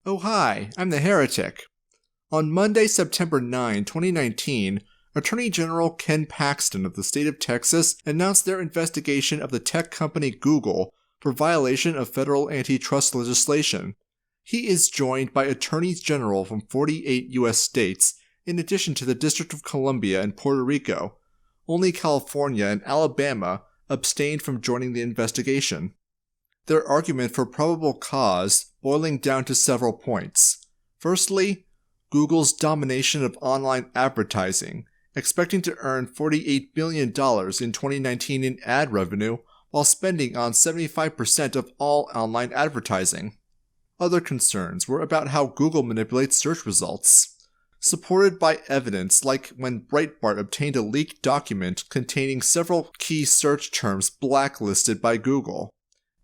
Oh hi, I'm the Heretic. On Monday, September 9, 2019, Attorney General Ken Paxton of the state of Texas announced their investigation of the tech company Google for violation of federal antitrust legislation. He is joined by attorneys general from 48 U.S. states, in addition to the District of Columbia and Puerto Rico. Only California and Alabama abstained from joining the investigation. Their argument for probable cause boiling down to several points. Firstly, Google's domination of online advertising, expecting to earn $48 billion in 2019 in ad revenue while spending on 75% of all online advertising. Other concerns were about how Google manipulates search results, supported by evidence like when Breitbart obtained a leaked document containing several key search terms blacklisted by Google,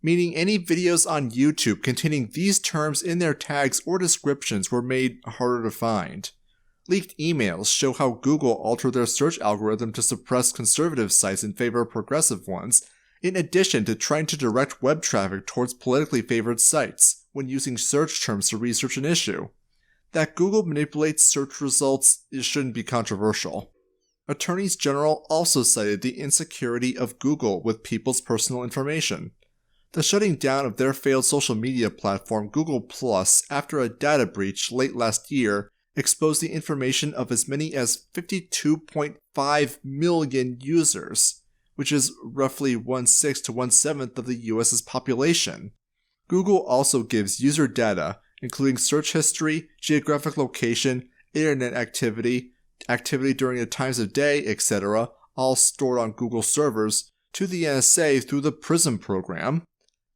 meaning any videos on YouTube containing these terms in their tags or descriptions were made harder to find. Leaked emails show how Google altered their search algorithm to suppress conservative sites in favor of progressive ones, in addition to trying to direct web traffic towards politically favored sites when using search terms to research an issue. That Google manipulates search results shouldn't be controversial. Attorneys General also cited the insecurity of Google with people's personal information. The shutting down of their failed social media platform Google+ after a data breach late last year exposed the information of as many as 52.5 million users, which is roughly 1/6 to 1/7 of the US's population. Google also gives user data, including search history, geographic location, internet activity, activity during the times of day, etc., all stored on Google servers, to the NSA through the PRISM program.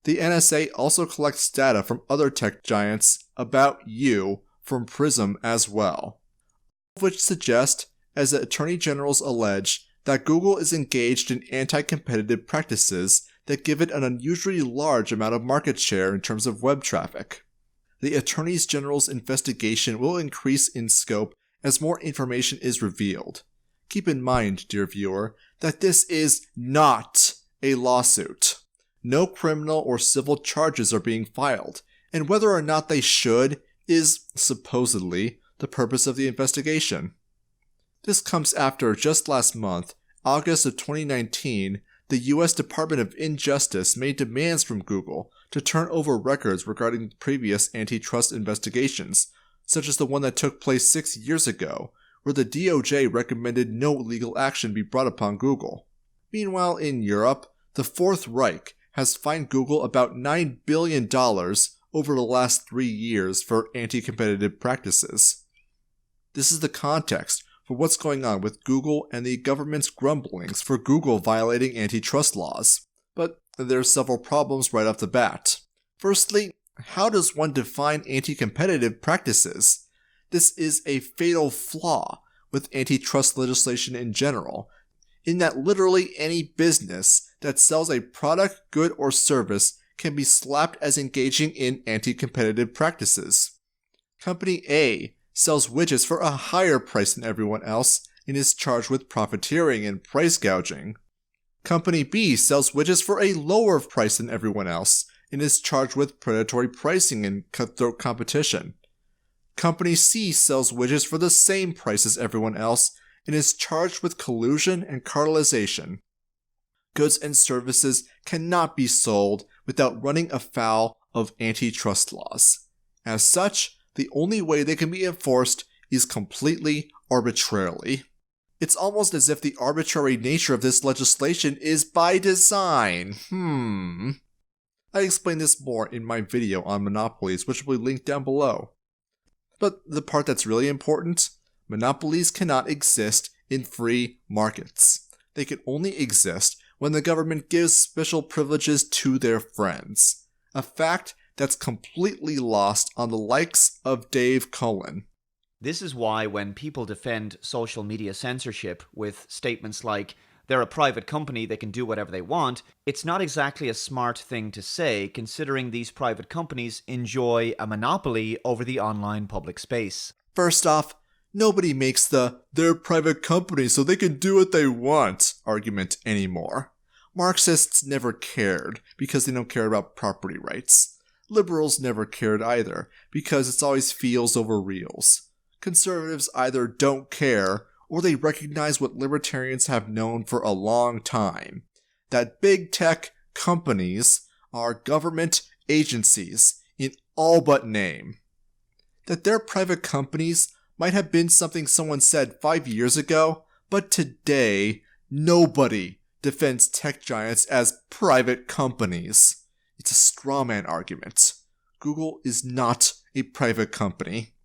The NSA also collects data from other tech giants about you from PRISM as well. All of which suggest, as the Attorney Generals allege, that Google is engaged in anti-competitive practices that give it an unusually large amount of market share in terms of web traffic. The Attorney General's investigation will increase in scope as more information is revealed. Keep in mind, dear viewer, that this is not a lawsuit. No criminal or civil charges are being filed, and whether or not they should is, supposedly, the purpose of the investigation. This comes after, just last month, August of 2019, the U.S. Department of Injustice made demands from Google to turn over records regarding previous antitrust investigations, such as the one that took place 6 years ago, where the DOJ recommended no legal action be brought upon Google. Meanwhile, in Europe, the Fourth Reich has fined Google about $9 billion over the last 3 years for anti-competitive practices. This is the context for what's going on with Google and the government's grumblings for Google violating antitrust laws. But there's several problems right off the bat. Firstly, how does one define anti-competitive practices? This is a fatal flaw with antitrust legislation in general, in that literally any business that sells a product, good, or service can be slapped as engaging in anti-competitive practices. Company A sells widgets for a higher price than everyone else and is charged with profiteering and price gouging. Company B sells widgets for a lower price than everyone else and is charged with predatory pricing and cutthroat competition. Company C sells widgets for the same price as everyone else and is charged with collusion and cartelization. Goods and services cannot be sold without running afoul of antitrust laws. As such, the only way they can be enforced is completely arbitrarily. It's almost as if the arbitrary nature of this legislation is by design. I explain this more in my video on monopolies, which will be linked down below. But the part that's really important, monopolies cannot exist in free markets. They can only exist when the government gives special privileges to their friends. A fact that's completely lost on the likes of Dave Cullen. This is why when people defend social media censorship with statements like, they're a private company, they can do whatever they want, it's not exactly a smart thing to say, considering these private companies enjoy a monopoly over the online public space. First off, nobody makes the "they're private companies so they can do what they want" argument anymore. Marxists never cared because they don't care about property rights. Liberals never cared either, because it's always feels over reals. Conservatives either don't care, or they recognize what libertarians have known for a long time, that big tech companies are government agencies in all but name. That their private companies might have been something someone said 5 years ago, but today, nobody defends tech giants as private companies. It's a straw man argument. Google is not a private company.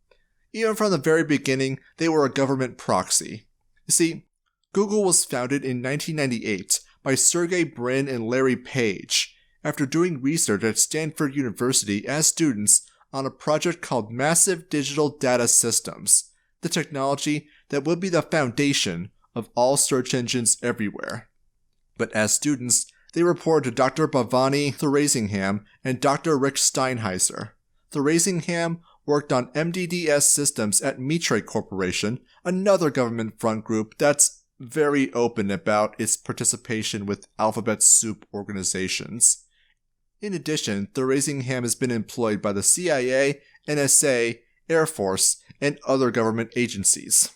Even from the very beginning, they were a government proxy. You see, Google was founded in 1998 by Sergey Brin and Larry Page after doing research at Stanford University as students on a project called Massive Digital Data Systems, the technology that would be the foundation of all search engines everywhere. But as students, they reported to Dr. Bhavani Thurasingham and Dr. Rick Steinheiser. Thurasingham worked on MDDS systems at Mitre Corporation, another government front group that's very open about its participation with alphabet soup organizations. In addition, Thurasingham has been employed by the CIA, NSA, Air Force, and other government agencies.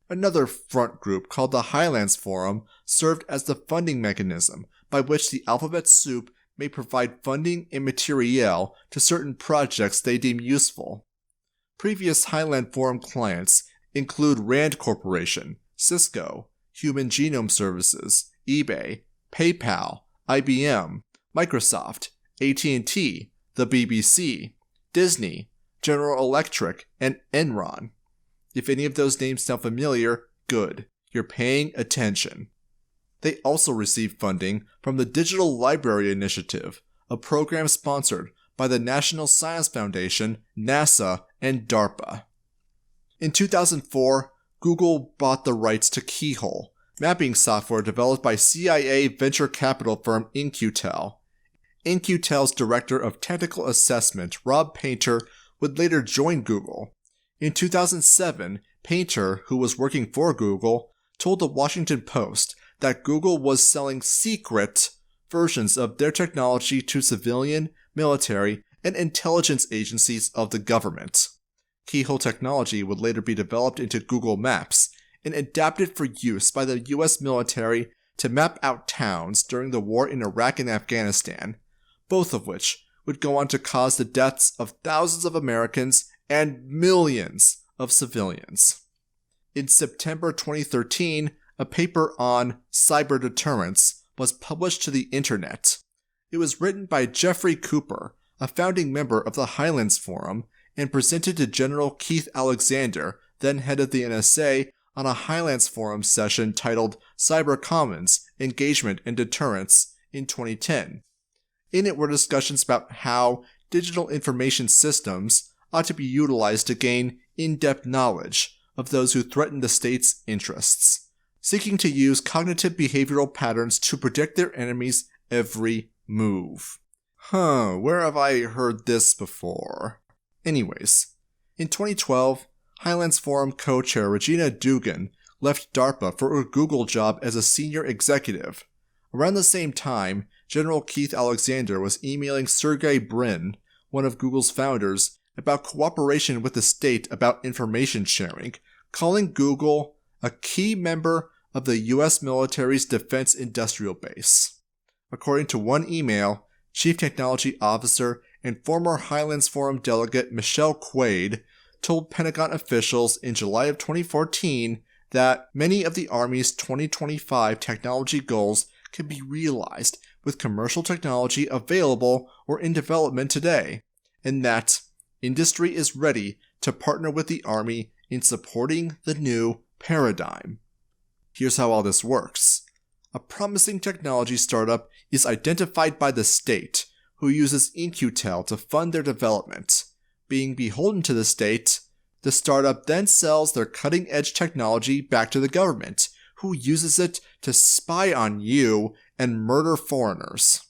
Another front group called the Highlands Forum served as the funding mechanism by which the alphabet soup may provide funding and materiel to certain projects they deem useful. Previous Highland Forum clients include Rand Corporation, Cisco, Human Genome Services, eBay, PayPal, IBM, Microsoft, AT&T, the BBC, Disney, General Electric, and Enron. If any of those names sound familiar, good. You're paying attention. They also received funding from the Digital Library Initiative, a program sponsored by the National Science Foundation, NASA, and DARPA. In 2004, Google bought the rights to Keyhole, mapping software developed by CIA venture capital firm In-Q-Tel. In-Q-Tel's director of technical assessment, Rob Painter, would later join Google. In 2007, Painter, who was working for Google, told the Washington Post that Google was selling secret versions of their technology to civilian, military, and intelligence agencies of the government. Keyhole technology would later be developed into Google Maps and adapted for use by the US military to map out towns during the war in Iraq and Afghanistan, both of which would go on to cause the deaths of thousands of Americans and millions of civilians. In September 2013, a paper on cyber deterrence was published to the internet. It was written by Jeffrey Cooper, a founding member of the Highlands Forum, and presented to General Keith Alexander, then head of the NSA, on a Highlands Forum session titled Cyber Commons, Engagement and Deterrence in 2010. In it were discussions about how digital information systems ought to be utilized to gain in-depth knowledge of those who threaten the state's interests, seeking to use cognitive behavioral patterns to predict their enemies' every move. Where have I heard this before? Anyways, in 2012, Highlands Forum co-chair Regina Dugan left DARPA for a Google job as a senior executive. Around the same time, General Keith Alexander was emailing Sergey Brin, one of Google's founders, about cooperation with the state about information sharing, calling Google a key member of the US military's defense industrial base. According to one email, Chief Technology Officer and former Highlands Forum delegate Michelle Quaid told Pentagon officials in July of 2014 that many of the Army's 2025 technology goals can be realized with commercial technology available or in development today, and that industry is ready to partner with the Army in supporting the new paradigm. Here's how all this works. A promising technology startup is identified by the state, who uses In-Q-Tel to fund their development. Being beholden to the state, the startup then sells their cutting-edge technology back to the government, who uses it to spy on you and murder foreigners.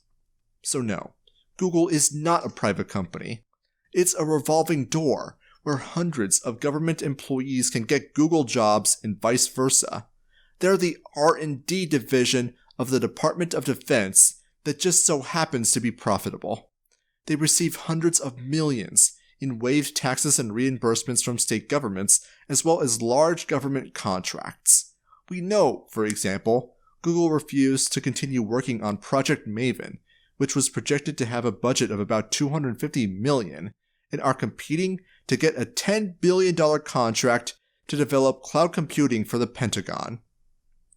So no, Google is not a private company. It's a revolving door where hundreds of government employees can get Google jobs and vice versa. They're the R&D division of the Department of Defense that just so happens to be profitable. They receive hundreds of millions in waived taxes and reimbursements from state governments, as well as large government contracts. We know, for example, Google refused to continue working on Project Maven, which was projected to have a budget of about $250 million, and are competing to get a $10 billion contract to develop cloud computing for the Pentagon.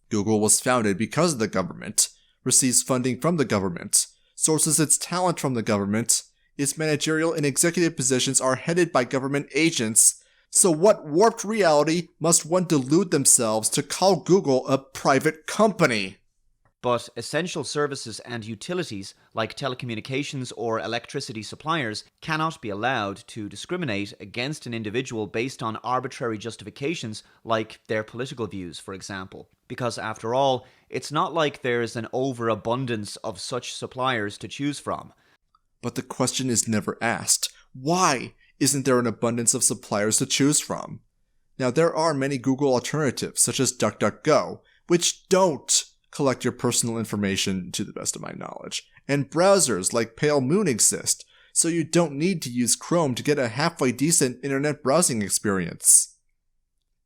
Google was founded because of the government, receives funding from the government, sources its talent from the government, its managerial and executive positions are headed by government agents, so what warped reality must one delude themselves to call Google a private company? But essential services and utilities, like telecommunications or electricity suppliers, cannot be allowed to discriminate against an individual based on arbitrary justifications like their political views, for example. Because after all, it's not like there's an overabundance of such suppliers to choose from. But the question is never asked. Why isn't there an abundance of suppliers to choose from? Now, there are many Google alternatives, such as DuckDuckGo, which don't collect your personal information to the best of my knowledge. And browsers like Pale Moon exist, so you don't need to use Chrome to get a halfway decent internet browsing experience.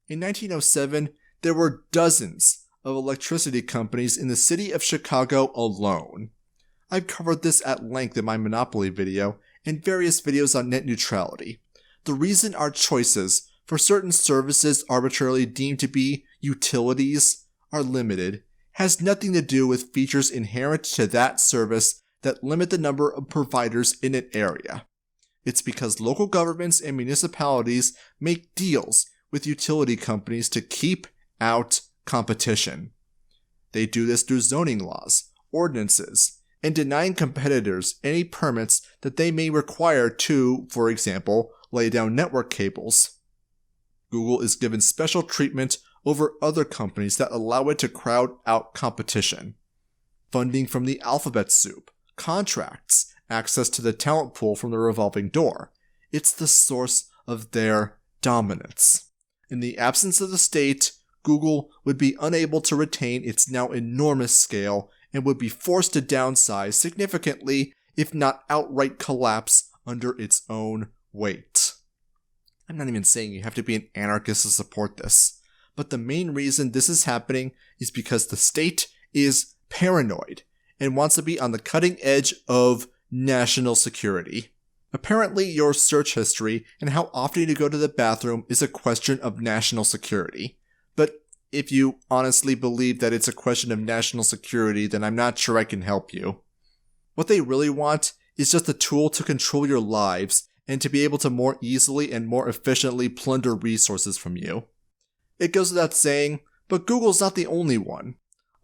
In 1907, there were dozens of electricity companies in the city of Chicago alone. I've covered this at length in my Monopoly video and various videos on net neutrality. The reason our choices for certain services arbitrarily deemed to be utilities are limited has nothing to do with features inherent to that service that limit the number of providers in an area. It's because local governments and municipalities make deals with utility companies to keep out competition. They do this through zoning laws, ordinances, and denying competitors any permits that they may require to, for example, lay down network cables. Google is given special treatment over other companies that allow it to crowd out competition. Funding from the alphabet soup, contracts, access to the talent pool from the revolving door. It's the source of their dominance. In the absence of the state, Google would be unable to retain its now enormous scale and would be forced to downsize significantly, if not outright collapse, under its own weight. I'm not even saying you have to be an anarchist to support this, but the main reason this is happening is because the state is paranoid and wants to be on the cutting edge of national security. Apparently, your search history and how often you go to the bathroom is a question of national security. But if you honestly believe that it's a question of national security, then I'm not sure I can help you. What they really want is just a tool to control your lives and to be able to more easily and more efficiently plunder resources from you. It goes without saying, but Google's not the only one.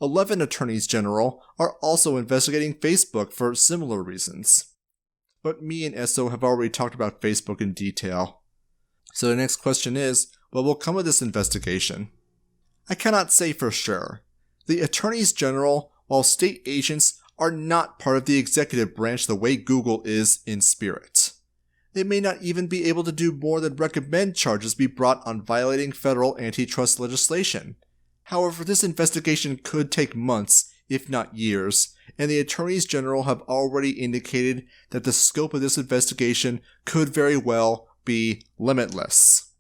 11 attorneys general are also investigating Facebook for similar reasons. But me and Esso have already talked about Facebook in detail. So the next question is, what will come of this investigation? I cannot say for sure. The attorneys general, while state agents, are not part of the executive branch the way Google is in spirit. They may not even be able to do more than recommend charges be brought on violating federal antitrust legislation. However, this investigation could take months, if not years, and the attorneys general have already indicated that the scope of this investigation could very well be limitless.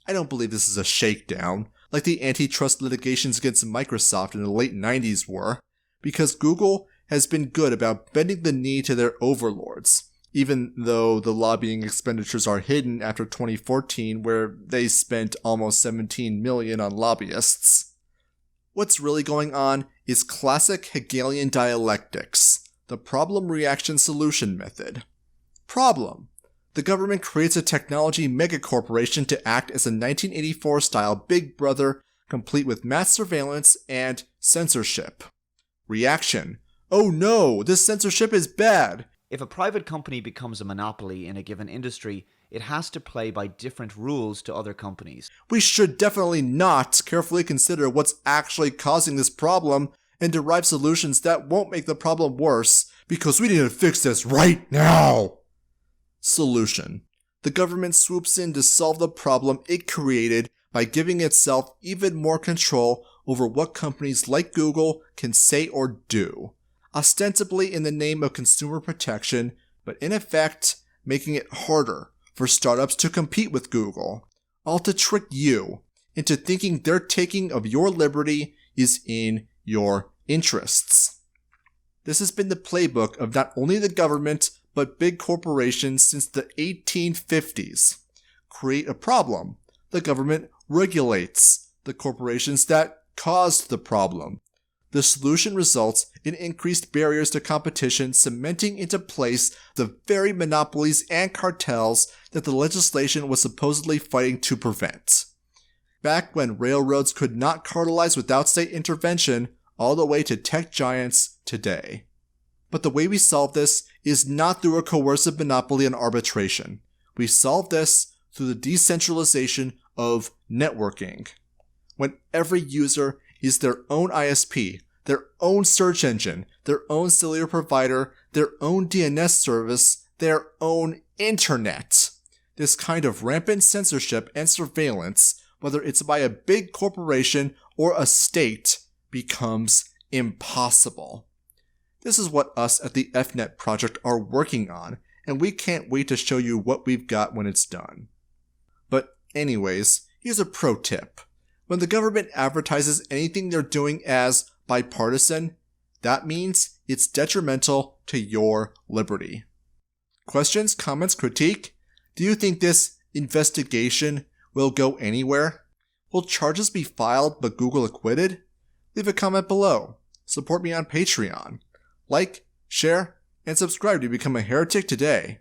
I don't believe this is a shakedown, like the antitrust litigations against Microsoft in the late 90s were, because Google has been good about bending the knee to their overlords, even though the lobbying expenditures are hidden after 2014, where they spent almost $17 million on lobbyists. What's really going on is classic Hegelian dialectics, the problem-reaction-solution method. Problem: the government creates a technology megacorporation to act as a 1984-style Big Brother, complete with mass surveillance and censorship. Reaction: oh no, this censorship is bad. If a private company becomes a monopoly in a given industry, it has to play by different rules to other companies. We should definitely not carefully consider what's actually causing this problem and derive solutions that won't make the problem worse, because we need to fix this right now. Solution: the government swoops in to solve the problem it created by giving itself even more control over what companies like Google can say or do. Ostensibly in the name of consumer protection, but in effect making it harder for startups to compete with Google, all to trick you into thinking their taking of your liberty is in your interests. This has been the playbook of not only the government, but big corporations since the 1850s. Create a problem, the government regulates the corporations that caused the problem. The solution results in increased barriers to competition, cementing into place the very monopolies and cartels that the legislation was supposedly fighting to prevent. Back when railroads could not cartelize without state intervention, all the way to tech giants today. But the way we solve this is not through a coercive monopoly and arbitration. We solve this through the decentralization of networking. When every user is their own ISP, their own search engine, their own cellular provider, their own DNS service, their own internet. This kind of rampant censorship and surveillance, whether it's by a big corporation or a state, becomes impossible. This is what us at the FNet project are working on, and we can't wait to show you what we've got when it's done. But anyways, here's a pro tip. When the government advertises anything they're doing as bipartisan, that means it's detrimental to your liberty. Questions, comments, critique? Do you think this investigation will go anywhere? Will charges be filed but Google acquitted? Leave a comment below. Support me on Patreon. Like, share, and subscribe to become a heretic today.